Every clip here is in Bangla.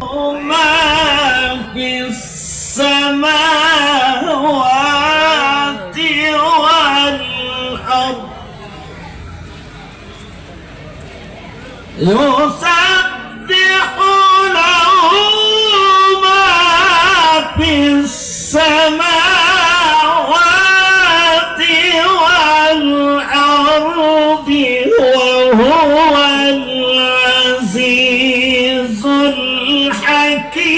ما في السماوات والأرض يسبح له ما في السماوات والأرض وهو العزيز الحكيم.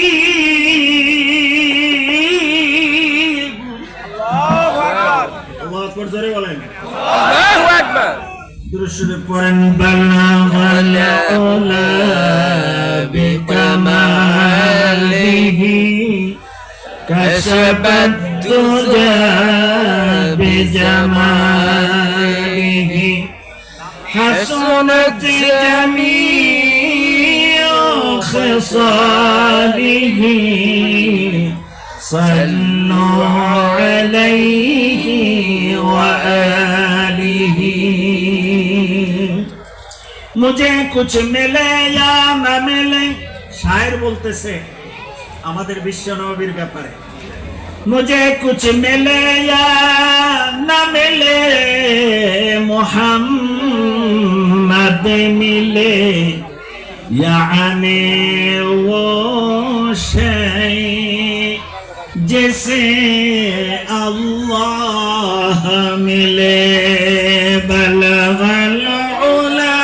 الله أكبر. الله أكبر زري ولا الله أكبر. درشد قرن بلغ العلا بكماله كشف الدجى بجماله حسنت جميع خصاله صلوا عليه وآله. मुझे कुछ मिले या ना मिले, शायर बोलतेছে আমাদের বিশ্ব নবীর ব্যাপারে, मुझे कुछ मिले या ना मिले मोहम्मद मिले, यानी वो शय जिसे अल्लाह मिले. बलगल उला,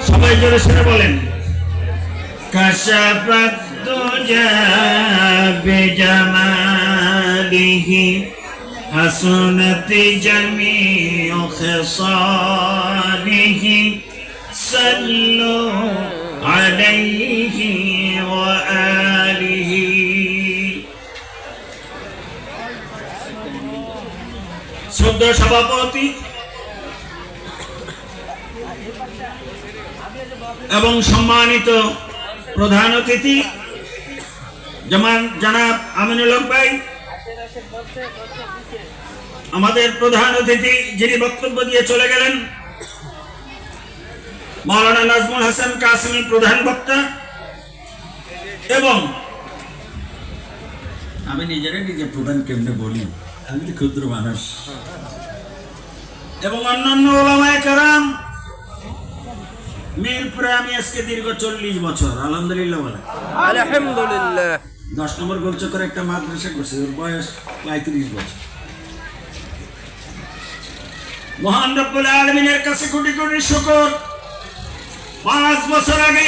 সবাই জোরে শুনে বলেন, কশফত দুজা বিজামালিহি حسنت جميع خصاله صلوا عليه وآله. শ্রদ্ধেয় সভাপতি এবং সম্মানিত প্রধান অতিথি জনাব আমিনুল হক ভাই, আমাদের প্রধান অতিথি যিনি বক্তব্য দিয়ে চলে গেলেন মাওলানা নাজমুল হাসান কাসেমি প্রধান বক্তা, এবং আমি নিজে প্রধান কেমনে বলি, আমি তো ক্ষুদ্র মানুষ, এবং অন্যান্য ওলামায়ে কেরাম। মিরপুরে আমি আজকে দীর্ঘ 40 বছর আলহামদুলিল্লাহ বলে আলহামদুলিল্লাহ 10 নম্বর গোলচক্করে একটা মাদ্রাসা করছি, ওর বয়স 35 বছর। মহান রব্বুল আলামিনের কাছে কোটি কোটি শুকর, 5 বছর আগে